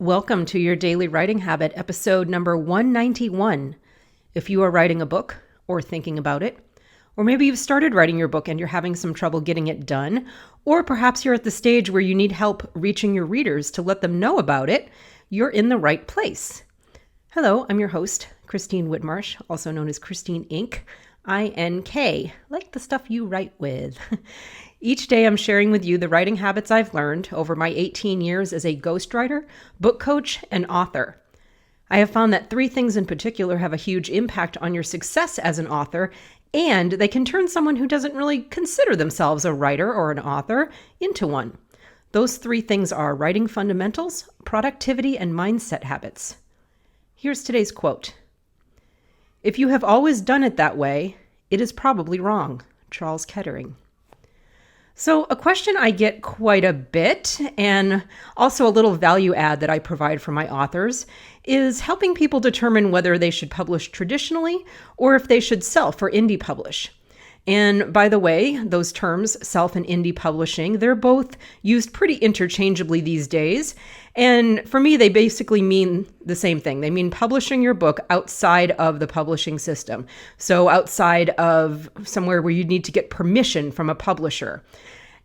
Welcome to your Daily Writing Habit, episode number 191. If you are writing a book or thinking about it, or maybe you've started writing your book and you're having some trouble getting it done, or perhaps you're at the stage where you need help reaching your readers to let them know about it, you're in the right place. Hello, I'm your host, Christine Whitmarsh, also known as Christine Inc., I-N-K, like the stuff you write with. Each day I'm sharing with you the writing habits I've learned over my 18 years as a ghostwriter, book coach, and author. I have found that three things in particular have a huge impact on your success as an author, and they can turn someone who doesn't really consider themselves a writer or an author into one. Those three things are writing fundamentals, productivity, and mindset habits. Here's today's quote. If you have always done it that way, it is probably wrong. Charles Kettering. So a question I get quite a bit, and also a little value add that I provide for my authors, is helping people determine whether they should publish traditionally or if they should self or indie publish. And by the way, those terms, self and indie publishing, they're both used pretty interchangeably these days. And for me, they basically mean the same thing. They mean publishing your book outside of the publishing system. So outside of somewhere where you need to get permission from a publisher.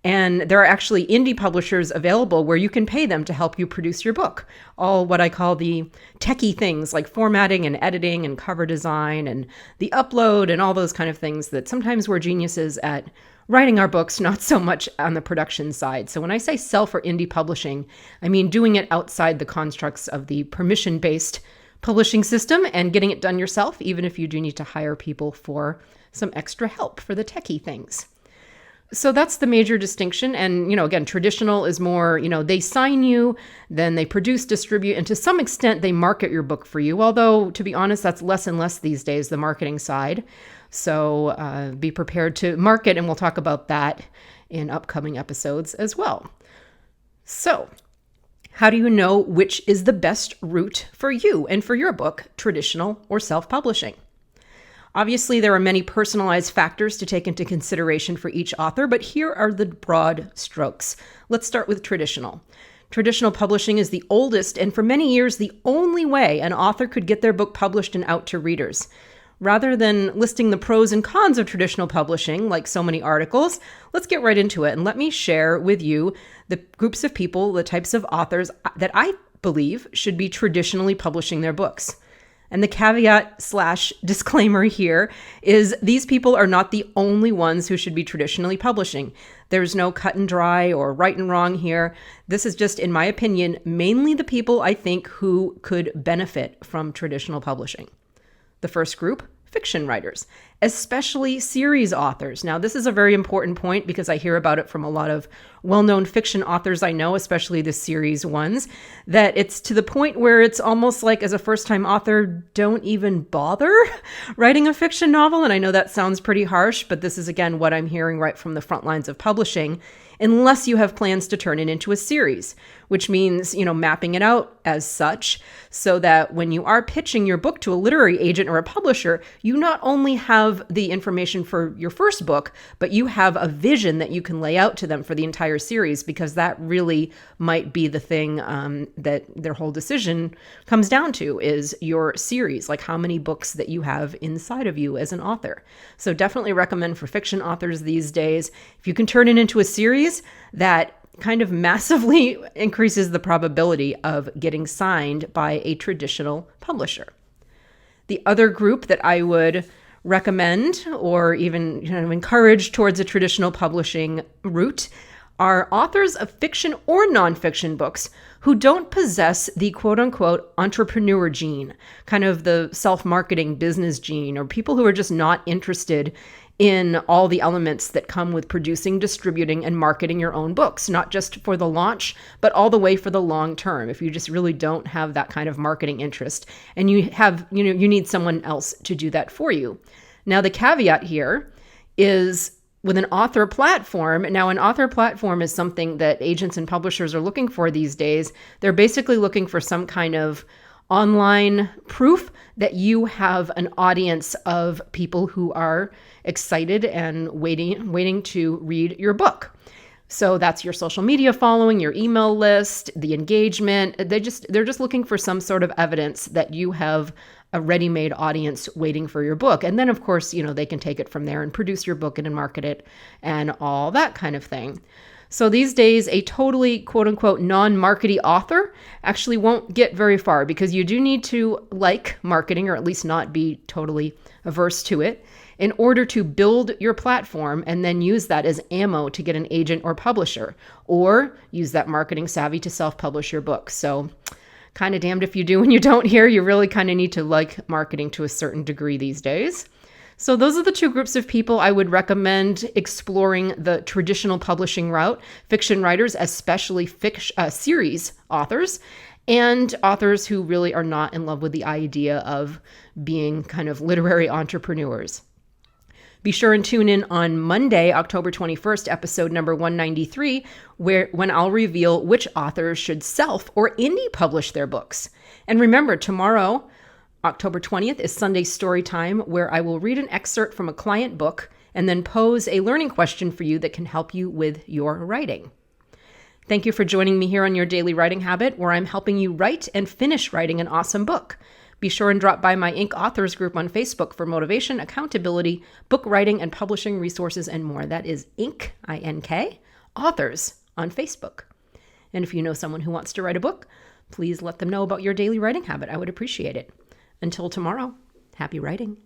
And there are actually indie publishers available where you can pay them to help you produce your book. All what I call the techie things like formatting and editing and cover design and the upload and all those kind of things that sometimes we're geniuses at writing our books, not so much on the production side. So when I say self or indie publishing, I mean doing it outside the constructs of the permission-based publishing system and getting it done yourself, even if you do need to hire people for some extra help for the techie things. So that's the major distinction. And, again, traditional is more, they sign you, then they produce, distribute, and to some extent they market your book for you. Although, to be honest, that's less and less these days, the marketing side. So be prepared to market, and we'll talk about that in upcoming episodes as well. So how do you know which is the best route for you and for your book, traditional or self-publishing? Obviously, there are many personalized factors to take into consideration for each author, but here are the broad strokes. Let's start with traditional. Traditional publishing is the oldest and for many years the only way an author could get their book published and out to readers. Rather than listing the pros and cons of traditional publishing, like so many articles, let's get right into it and let me share with you the groups of people, the types of authors that I believe should be traditionally publishing their books. And the caveat/disclaimer here is these people are not the only ones who should be traditionally publishing. There's no cut and dry or right and wrong here. This is just, in my opinion, mainly the people I think who could benefit from traditional publishing. The first group, fiction writers, especially series authors. Now, this is a very important point because I hear about it from a lot of well-known fiction authors I know, especially the series ones, that it's to the point where it's almost like as a first-time author, don't even bother writing a fiction novel. And I know that sounds pretty harsh, but this is, again, what I'm hearing right from the front lines of publishing, unless you have plans to turn it into a series, which means, mapping it out as such so that when you are pitching your book to a literary agent or a publisher, you not only have the information for your first book, but you have a vision that you can lay out to them for the entire series, because that really might be the thing that their whole decision comes down to is your series, like how many books that you have inside of you as an author. So definitely recommend for fiction authors these days, if you can turn it into a series, that kind of massively increases the probability of getting signed by a traditional publisher. The other group that I would recommend or even encourage towards a traditional publishing route are authors of fiction or nonfiction books who don't possess the quote-unquote entrepreneur gene, kind of the self-marketing business gene, or people who are just not interested in all the elements that come with producing, distributing, and marketing your own books, not just for the launch, but all the way for the long term. If you just really don't have that kind of marketing interest and you have, you need someone else to do that for you. Now, the caveat here is with an author platform. Now, an author platform is something that agents and publishers are looking for these days. They're basically looking for some kind of online proof that you have an audience of people who are excited and waiting to read your book. So that's your social media following, your email list, the engagement. They're just looking for some sort of evidence that you have a ready-made audience waiting for your book. And then of course, they can take it from there and produce your book and market it and all that kind of thing. So these days, a totally quote unquote non-markety author actually won't get very far, because you do need to like marketing, or at least not be totally averse to it, in order to build your platform and then use that as ammo to get an agent or publisher, or use that marketing savvy to self-publish your book. So kind of damned if you do and you don't here. You really kind of need to like marketing to a certain degree these days. So those are the two groups of people I would recommend exploring the traditional publishing route: fiction writers, especially series authors, and authors who really are not in love with the idea of being kind of literary entrepreneurs. Be sure and tune in on Monday, October 21st, episode number 193, when I'll reveal which authors should self or indie publish their books. And remember, tomorrow, October 20th, is Sunday Story Time, where I will read an excerpt from a client book and then pose a learning question for you that can help you with your writing. Thank you for joining me here on Your Daily Writing Habit, where I'm helping you write and finish writing an awesome book. Be sure and drop by my Inc. Authors group on Facebook for motivation, accountability, book writing, and publishing resources and more. That is Inc., I-N-K, Authors on Facebook. And if you know someone who wants to write a book, please let them know about Your Daily Writing Habit. I would appreciate it. Until tomorrow, happy writing.